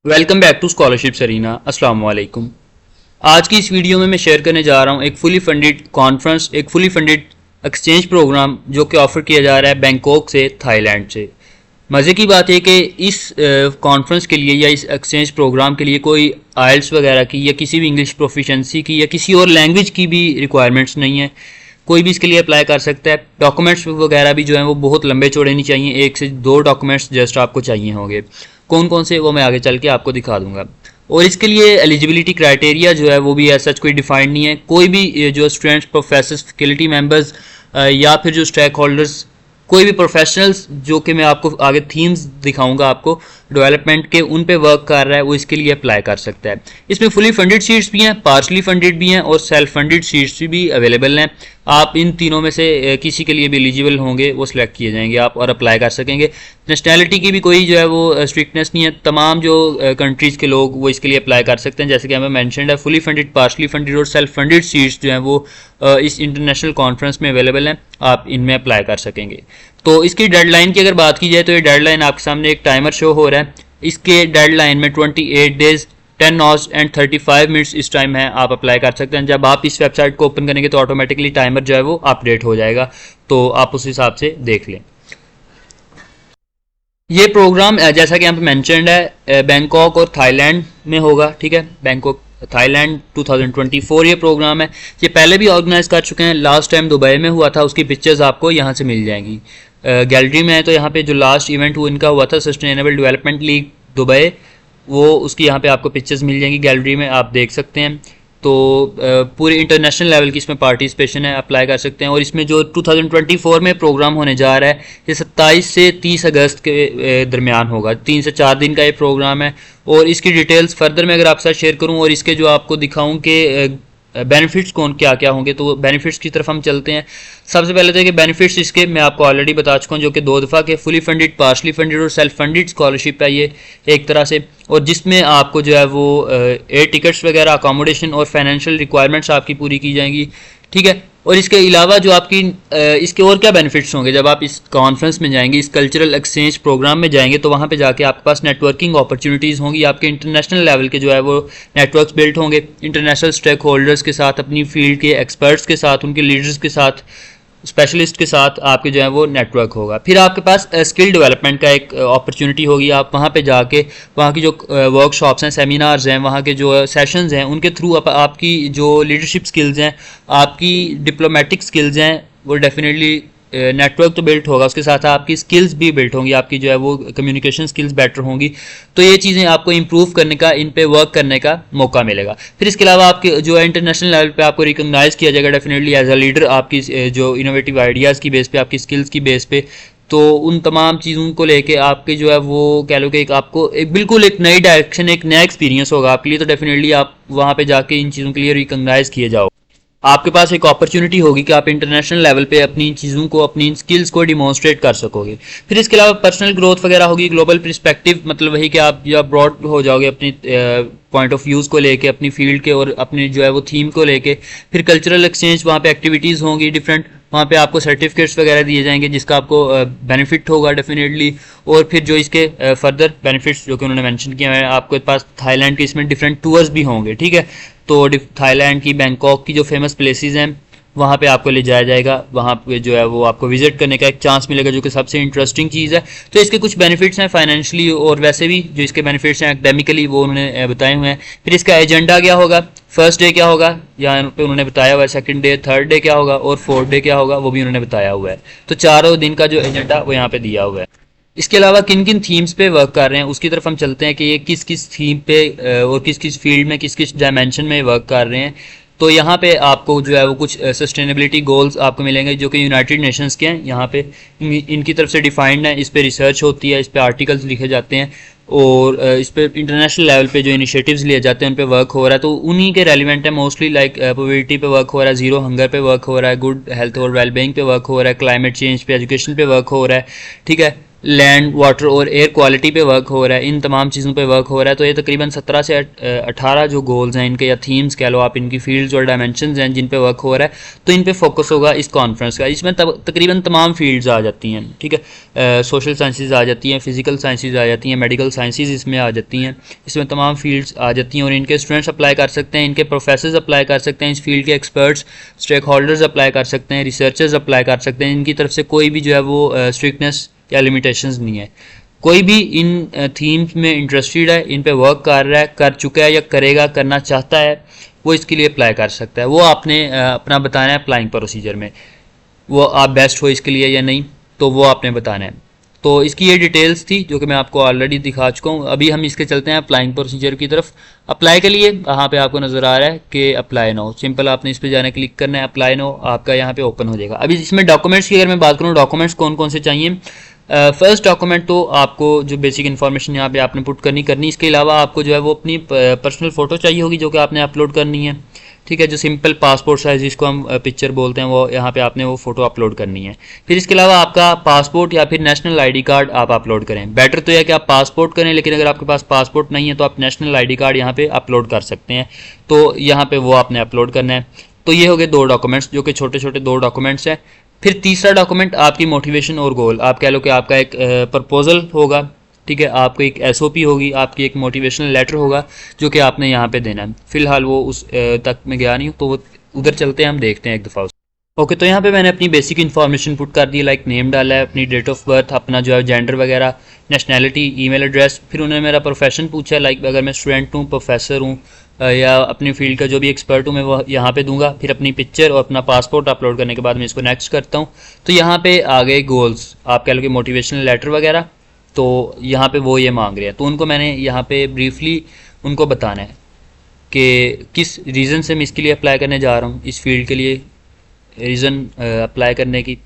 Welcome back to scholarship Sarina. अस्सलाम वालेकुम। आज की इस वीडियो में मैं शेयर करने जा रहा हूँ एक फुली फंडेड कॉन्फ्रेंस, एक फुली फंडेड एक्सचेंज प्रोग्राम जो कि ऑफर किया जा रहा है बैंकॉक से, थाईलैंड से। मज़े की बात है कि इस कॉन्फ्रेंस के लिए या इस एक्सचेंज प्रोग्राम के लिए कोई आइल्स वगैरह की या किसी भी इंग्लिश प्रोफिशेंसी की या किसी और लैंग्वेज की भी रिक्वायरमेंट्स नहीं है। कोई भी इसके लिए अप्लाई कर सकता है। डॉक्यूमेंट्स वगैरह भी जो है वो बहुत लंबे चौड़े नहीं चाहिए, 1 से 2 डॉक्यूमेंट्स जस्ट आपको चाहिए होंगे। कौन कौन से वो मैं आगे चल के आपको दिखा दूंगा। और इसके लिए एलिजिबिलिटी क्राइटेरिया जो है वो भी ऐसा कोई डिफाइंड नहीं है। कोई भी जो स्टूडेंट्स, प्रोफेसर, फैकल्टी मेंबर्स या फिर जो स्टेक होल्डर्स, कोई भी प्रोफेशनल्स जो कि मैं आपको आगे थीम्स दिखाऊंगा आपको डेवलपमेंट के, उन पे वर्क कर रहा है वो इसके लिए अप्लाई कर सकता है। इसमें फुली फंडेड सीट्स भी हैं, पार्शली फंडेड भी हैं और सेल्फ फंडेड सीट्स भी अवेलेबल हैं। आप इन तीनों में से किसी के लिए भी एलिजिबल होंगे, वो सिलेक्ट किए जाएंगे आप और अप्लाई कर सकेंगे। नेशनैलिटी की भी कोई जो है वो स्ट्रिक्टनेस नहीं है। तमाम जो कंट्रीज़ के लोग वो इसके लिए अप्लाई कर सकते हैं। जैसे कि हमें मैंशनड है, फुली फंडेड, पार्शली फंडेड और सेल्फ फंडेड सीट्स जो हैं वो इस इंटरनेशनल कॉन्फ्रेंस में अवेलेबल हैं। आप इनमें अप्लाई कर सकेंगे। तो इसकी डेडलाइन की अगर बात की जाए तो ये डेडलाइन आपके सामने एक टाइमर शो हो रहा है। इसके डेडलाइन में 28 डेज 10 आवर्स एंड 35 मिनट्स इस टाइम है। आप अप्लाई कर सकते हैं। जब आप इस वेबसाइट को ओपन करेंगे तो ऑटोमेटिकली टाइमर जो है वो अपडेट हो जाएगा, तो आप उस हिसाब से देख लें। ये प्रोग्राम जैसा कि यहाँ पे मैंशनड है बैंकॉक और थाईलैंड में होगा। ठीक है, बैंकॉक थाईलैंड 2024 ये प्रोग्राम है। ये पहले भी ऑर्गेनाइज कर चुके हैं। लास्ट टाइम दुबई में हुआ था, उसकी पिक्चर्स आपको यहाँ से मिल जाएंगी। गैलरी में है तो यहाँ पे जो लास्ट इवेंट वो इनका हुआ था, सस्टेनेबल डेवलपमेंट लीग दुबई, वो उसकी यहाँ पे आपको पिक्चर्स मिल जाएंगी गैलरी में, आप देख सकते हैं। तो पूरे इंटरनेशनल लेवल की इसमें पार्टिसिपेशन है, अप्लाई कर सकते हैं। और इसमें जो 2024 में प्रोग्राम होने जा रहा है ये 27 से 30 अगस्त के दरमियान होगा। 3 से 4 दिन का ये प्रोग्राम है। और इसकी डिटेल्स फर्दर मैं अगर आपके साथ शेयर करूं और इसके जो आपको दिखाऊं कि बेनिफिट्स कौन क्या क्या होंगे, तो बेनिफिट्स की तरफ हम चलते हैं। सबसे पहले तो कि बेनिफिट्स इसके मैं आपको ऑलरेडी बता चुका हूँ, जो कि 2 दफ़ा के फुली फंडेड, पार्शली फंडेड और सेल्फ फंडेड स्कॉलरशिप है ये एक तरह से। और जिसमें आपको जो है वो एयर टिकट्स वगैरह, अकोमोडेशन और फाइनेंशियल रिक्वायरमेंट्स आपकी पूरी की जाएंगी। ठीक है। और इसके अलावा जो आपकी इसके और क्या बेनिफिट्स होंगे, जब आप इस कॉन्फ्रेंस में जाएंगे, इस कल्चरल एक्सचेंज प्रोग्राम में जाएंगे, तो वहाँ पे जाके आपके पास नेटवर्किंग अपॉर्चुनिटीज़ होंगी। आपके इंटरनेशनल लेवल के जो है वो नेटवर्क्स बिल्ड होंगे, इंटरनेशनल स्टेक होल्डर्स के साथ, अपनी फील्ड के एक्सपर्ट्स के साथ, उनके लीडर्स के साथ, स्पेशलिस्ट के साथ आपके जो है वो नेटवर्क होगा। फिर आपके पास स्किल डेवलपमेंट का एक अपॉर्चुनिटी होगी। आप वहाँ पे जाके वहाँ की जो वर्कशॉप्स हैं, सेमिनार्स हैं, वहाँ के जो सेशंस हैं, उनके थ्रू आपकी जो लीडरशिप स्किल्स हैं, आपकी डिप्लोमेटिक स्किल्स हैं, वो डेफिनेटली नेटवर्क तो बिल्ट होगा, उसके साथ आपकी स्किल्स भी बिल्ट होंगी, आपकी जो है वो कम्युनिकेशन स्किल्स बेटर होंगी। तो ये चीज़ें आपको इंप्रूव करने का, इन पे वर्क करने का मौका मिलेगा। फिर इसके अलावा आपके जो है इंटरनेशनल लेवल पे आपको रिकॉग्नाइज किया जाएगा डेफिनेटली एज अ लीडर, आपकी जो इनोवेटिव आइडियाज़ की बेस पे, आपकी स्किल्स की बेस पे। तो उन तमाम चीज़ों को लेके आपके जो है वो कह लो कि आपको एक बिल्कुल एक नई डायरेक्शन, एक नया एक्सपीरियंस होगा आपके लिए। तो डेफिनेटली आप वहाँ पे जाके इन चीज़ों के लिए रिकॉग्नाइज किए जाओ। आपके पास एक अपॉर्चुनिटी होगी कि आप इंटरनेशनल लेवल पे अपनी चीज़ों को, अपनी स्किल्स को डिमॉन्स्ट्रेट कर सकोगे। फिर इसके अलावा पर्सनल ग्रोथ वगैरह होगी, ग्लोबल पर्सपेक्टिव, मतलब वही कि आप या ब्रॉड हो जाओगे अपनी पॉइंट ऑफ व्यूज़ को लेके, अपनी फील्ड के और अपनी जो है वो थीम को लेके। फिर कल्चरल एक्सचेंज, वहाँ पे एक्टिविटीज़ होंगी डिफरेंट, वहाँ पे आपको सर्टिफिकेट्स वगैरह दिए जाएंगे जिसका आपको बेनिफिट होगा डेफिनेटली। और फिर जो इसके फर्दर बेनिफिट्स जो कि उन्होंने मेंशन किया है, आपके पास थाईलैंड के इसमें डिफरेंट टूर्स भी होंगे। ठीक है, तो थाईलैंड की, बैंकॉक की जो फेमस प्लेसेस हैं वहाँ पे आपको ले जाया जाएगा। वहाँ पे जो है वो आपको विजिट करने का एक चांस मिलेगा, जो कि सबसे इंटरेस्टिंग चीज़ है। तो इसके कुछ बेनिफिट्स हैं फाइनेंशियली, और वैसे भी जो इसके बेनिफिट्स हैं एकेडमिकली वो उन्होंने बताए हुए हैं। फिर इसका एजेंडा क्या होगा, फर्स्ट डे क्या होगा यहाँ पे उन्होंने बताया हुआ है, सेकंड डे, थर्ड डे क्या होगा और फोर्थ डे क्या होगा वो भी उन्होंने बताया हुआ है। तो 4 दिन का जो एजेंडा वो यहाँ पे दिया हुआ है। इसके अलावा किन किन थीम्स पे वर्क कर रहे हैं उसकी तरफ हम चलते हैं कि ये किस किस थीम पे और किस किस फील्ड में, किस किस डायमेंशन में वर्क कर रहे हैं। तो यहाँ पे आपको जो है वो कुछ सस्टेनेबिलिटी गोल्स आपको मिलेंगे जो कि यूनाइटेड नेशंस के हैं। यहाँ पे इनकी तरफ से डिफाइंड है, इस पे रिसर्च होती है, इस पे आर्टिकल्स लिखे जाते हैं और इस पे इंटरनेशनल लेवल पे जो इनिशिएटिव्स लिए जाते हैं उन पे वर्क हो रहा है। तो उन्हीं के रेलिवेंट है मोस्टली, लाइक पॉवर्टी पे वर्क हो रहा है, जीरो हंगर पे वर्क हो रहा है, गुड हेल्थ और वेलबींग पे वर्क हो रहा है, क्लाइमेट चेंज पे, एजुकेशन पे वर्क हो रहा है। ठीक है, लैंड, वाटर और एयर क्वालिटी पे वर्क हो रहा है, इन तमाम चीज़ों पे वर्क हो रहा है। तो ये तकरीबन 17 से 18 जो गोल्स हैं इनके, या थीम्स कह लो आप, इनकी फील्ड्स और डायमेंशंस हैं जिन पे वर्क हो रहा है, तो इन पे फोकस होगा इस कॉन्फ्रेंस का। इसमें तकरीबन तमाम फील्ड्स आ जाती हैं, ठीक है। सोशल साइंसेज आ जाती हैं, फिजिकल साइंसेज आ जाती हैं, मेडिकल साइंसेज इसमें आ जाती हैं, इसमें तमाम फील्ड्स आ जाती हैं। और इनके स्टूडेंट्स अप्लाई कर सकते हैं, इनके प्रोफेसर्स अप्लाई कर सकते हैं, इस फील्ड के एक्सपर्ट्स, स्टेक होल्डर्स अप्लाई कर सकते हैं, रिसर्चर्स अप्लाई कर सकते हैं। इनकी तरफ से कोई भी जो है वो स्ट्रिक्टनेस या लिमिटेशंस नहीं है। कोई भी इन थीम्स में इंटरेस्टेड है, इन पे वर्क कर रहा है, कर चुका है या करेगा, करना चाहता है, वो इसके लिए अप्लाई कर सकता है। वो आपने अपना बताना है अप्लाइंग प्रोसीजर में, वो आप बेस्ट हो इसके लिए या नहीं, तो वो आपने बताना है। तो इसकी ये डिटेल्स थी जो कि मैं आपको ऑलरेडी दिखा चुका हूँ। अभी हम इसके चलते हैं अप्लाइंग प्रोसीजर की तरफ। अप्लाई के लिए यहाँ पे आपको नज़र आ रहा है कि अप्लाई नो, सिंपल आपने इस पे जाने क्लिक करना है, अप्लाई नो आपका यहाँ पे ओपन हो जाएगा। अभी इसमें डॉक्यूमेंट्स की अगर मैं बात करूँ, डॉक्यूमेंट्स कौन कौन से चाहिए। फर्स्ट डॉक्यूमेंट तो आपको जो बेसिक इन्फॉर्मेशन यहाँ पे आपने पुट करनी। इसके अलावा आपको जो है वो अपनी पर्सनल फ़ोटो चाहिए होगी जो कि आपने अपलोड करनी है, ठीक है। जो सिंपल पासपोर्ट साइज जिसको हम पिक्चर बोलते हैं, वो यहाँ पे आपने वो फ़ोटो अपलोड करनी है। फिर इसके अलावा आपका पासपोर्ट या फिर नेशनल आईडी कार्ड आप अपलोड करें। बेटर तो यह कि आप पासपोर्ट करें, लेकिन अगर आपके पास पासपोर्ट नहीं है तो आप नेशनल आईडी कार्ड यहाँ पे अपलोड कर सकते हैं। तो यहाँ पे वो आपने अपलोड करना है। तो ये हो गए दो डॉक्यूमेंट्स जो कि छोटे छोटे दो डॉक्यूमेंट्स हैं। फिर तीसरा डॉक्यूमेंट आपकी मोटिवेशन और गोल, आप कह लो कि आपका एक प्रपोजल होगा, ठीक है। आपको एक एसओपी होगी, आपकी एक मोटिवेशनल लेटर होगा जो कि आपने यहाँ पे देना है। फिलहाल वो उस तक मैं गया नहीं हूँ, तो वो उधर चलते हैं, हम देखते हैं एक दफ़ा। ओके, तो यहाँ पे मैंने अपनी बेसिक इन्फॉर्मेशन पुट कर दी, लाइक नेम डाला है, अपनी डेट ऑफ बर्थ, अपना जो है जेंडर वगैरह, नेशनैलिटी, ईमेल एड्रेस। फिर उन्होंने मेरा प्रोफेशन पूछा, लाइक अगर मैं स्टूडेंट हूँ, प्रोफेसर हूँ, या अपनी फील्ड का जो भी एक्सपर्ट हूँ मैं वो यहाँ पे दूंगा। फिर अपनी पिक्चर और अपना पासपोर्ट अपलोड करने के बाद मैं इसको नेक्स्ट करता हूँ। तो यहाँ पे आ गए गोल्स, आप कह लो कि मोटिवेशनल लेटर वगैरह। तो यहाँ पे वो ये मांग रहे हैं, तो उनको मैंने यहाँ पे ब्रीफली उनको बताना है कि किस रीज़न से मैं इसके लिए अप्लाई करने जा रहा हूँ, इस फील्ड के लिए रीज़न अप्लाई करने की।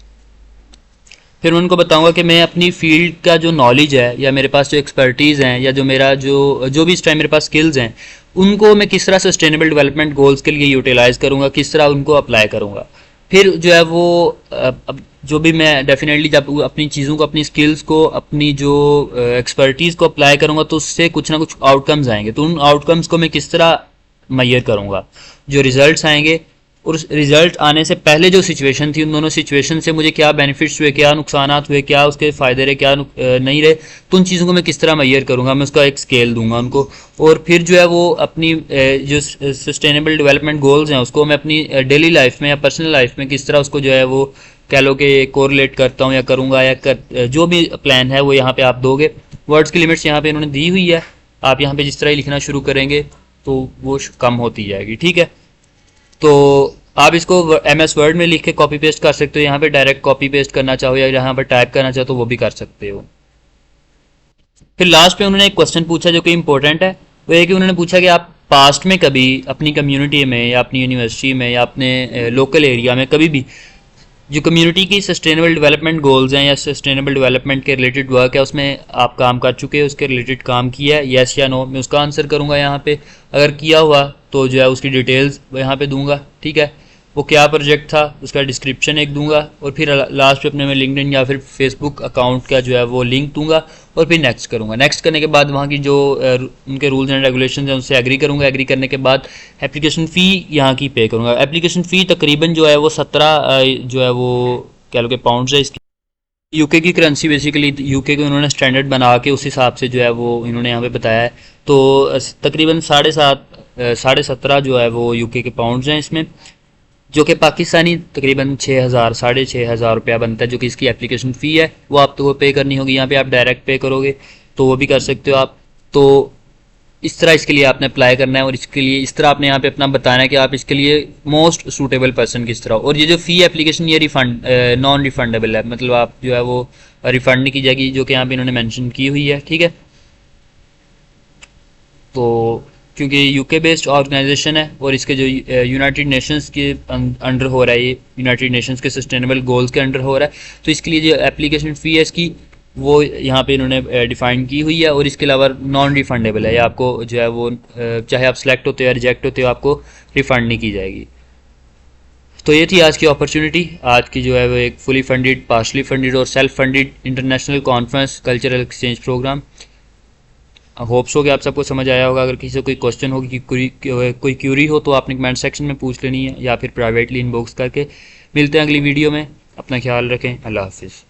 फिर उनको बताऊंगा कि मैं अपनी फील्ड का जो नॉलेज है, या मेरे पास जो एक्सपर्टीज़ हैं, या जो मेरा जो भी इस टाइम मेरे पास स्किल्स हैं, उनको मैं किस तरह सस्टेनेबल डेवलपमेंट गोल्स के लिए यूटिलाइज़ करूँगा, किस तरह उनको अप्लाई करूँगा। फिर जो है वो अब जो भी मैं डेफिनेटली जब अपनी चीज़ों को, अपनी स्किल्स को, अपनी जो एक्सपर्टीज़ को अप्लाई करूँगा तो उससे कुछ ना कुछ आउटकम्स आएंगे। तो उन आउटकम्स को मैं किस तरह मैयर करूँगा, जो रिजल्ट्स आएंगे, और उस रिजल्ट आने से पहले जो सिचुएशन थी, उन दोनों सिचुएशन से मुझे क्या बेनिफिट्स हुए, क्या नुकसानात हुए, क्या उसके फ़ायदे रहे, क्या नहीं रहे, तो उन चीज़ों को मैं किस तरह मैयर करूँगा, मैं उसका एक स्केल दूंगा उनको। और फिर जो है वो अपनी जो सस्टेनेबल डेवलपमेंट गोल्स हैं उसको मैं अपनी डेली लाइफ में या पर्सनल लाइफ में किस तरह उसको जो है वो कह लो कि कोरिलेट करता हूँ या करूँगा, या जो भी प्लान है वो यहाँ पे आप दोगे। वर्ड्स की लिमिट्स यहाँ पे इन्होंने दी हुई है, आप यहाँ पे जिस तरह ही लिखना शुरू करेंगे तो वो कम होती जाएगी, ठीक है। तो आप इसको MS वर्ड में लिख के कॉपी पेस्ट कर सकते हो, यहाँ पे डायरेक्ट कॉपी पेस्ट करना चाहो या यहाँ पर टाइप करना चाहो तो वो भी कर सकते हो। फिर लास्ट पे उन्होंने एक क्वेश्चन पूछा जो कि इंपॉर्टेंट है, वो ये कि उन्होंने पूछा कि आप पास्ट में कभी अपनी कम्युनिटी में या अपनी यूनिवर्सिटी में या अपने लोकल एरिया में कभी भी जो कम्युनिटी की सस्टेनेबल डेवलपमेंट गोल्स हैं या सस्टेनेबल डेवलपमेंट के रिलेटेड वर्क है उसमें आप काम कर चुके हो, उसके रिलेटेड काम किया है, येस या नो, मैं उसका आंसर करूँगा यहाँ पे। अगर किया हुआ तो जो है उसकी डिटेल्स यहाँ पे दूंगा, ठीक है। वो क्या प्रोजेक्ट था उसका डिस्क्रिप्शन एक दूंगा, और फिर लास्ट पे अपने मैं लिंक्डइन या फिर फेसबुक अकाउंट का जो है वो लिंक दूंगा, और फिर नेक्स्ट करूँगा। नेक्स्ट करने के बाद वहाँ की जो उनके रूल्स एंड रेगुलेशन हैं उनसे एग्री करूँगा। एग्री करने के बाद एप्लीकेशन फ़ी यहाँ की पे करूँगा। एप्लीकेशन फ़ी तकरीबन जो है वो 17 जो है वो कह लो कि पाउंड्स है। इसकी यूके की करेंसी, बेसिकली यूके के उन्होंने स्टैंडर्ड बना के उस हिसाब से जो है वो इन्होंने यहाँ पे बताया है। तो तकरीबन 17.5 जो है वो यूके के पाउंड्स हैं इसमें, जो कि पाकिस्तानी तकरीबन 6,000 6,500 रुपया बनता है, जो कि इसकी एप्लीकेशन फ़ी है वो आपको पे करनी होगी। यहाँ पे आप डायरेक्ट पे करोगे तो वो भी कर सकते हो आप। तो इस तरह इसके लिए आपने अप्लाई करना है, और इसके लिए इस तरह आपने यहाँ पे अपना बताना है कि आप इसके लिए मोस्ट सूटेबल पर्सन किस तरह। और ये जो फ़ी एप्लीकेशन ये रिफंड नॉन रिफंडेबल है, मतलब आप जो है वो रिफंड नहीं की जाएगी, जो कि यहाँ पे इन्होंने मेंशन की हुई है, ठीक है। तो क्योंकि यूके बेस्ड ऑर्गेनाइजेशन है और इसके जो यूनाइटेड नेशंस के अंडर हो रहा है, ये यूनाइटेड नेशंस के सस्टेनेबल गोल्स के अंडर हो रहा है, तो इसके लिए जो एप्लीकेशन फ़ी है इसकी वो यहाँ पे इन्होंने डिफ़ाइन की हुई है। और इसके अलावा नॉन रिफंडेबल है, या आपको जो है वो चाहे आप सेलेक्ट होते हो या रिजेक्ट होते हो आपको रिफ़ंड नहीं की जाएगी। तो ये थी आज की अपॉर्चुनिटी। आज की जो है वो एक फुली फंडेड, पार्शली फंडेड और self funded international conference cultural exchange programme. Hopes हो कि आप सबको समझ आया होगा। अगर किसी को कोई क्वेश्चन हो, कोई क्यूरी हो, तो आपने कमेंट सेक्शन में पूछ लेनी है या फिर प्राइवेटली इनबॉक्स करके। मिलते हैं अगली वीडियो में। अपना ख्याल रखें। अल्लाह हाफिज़।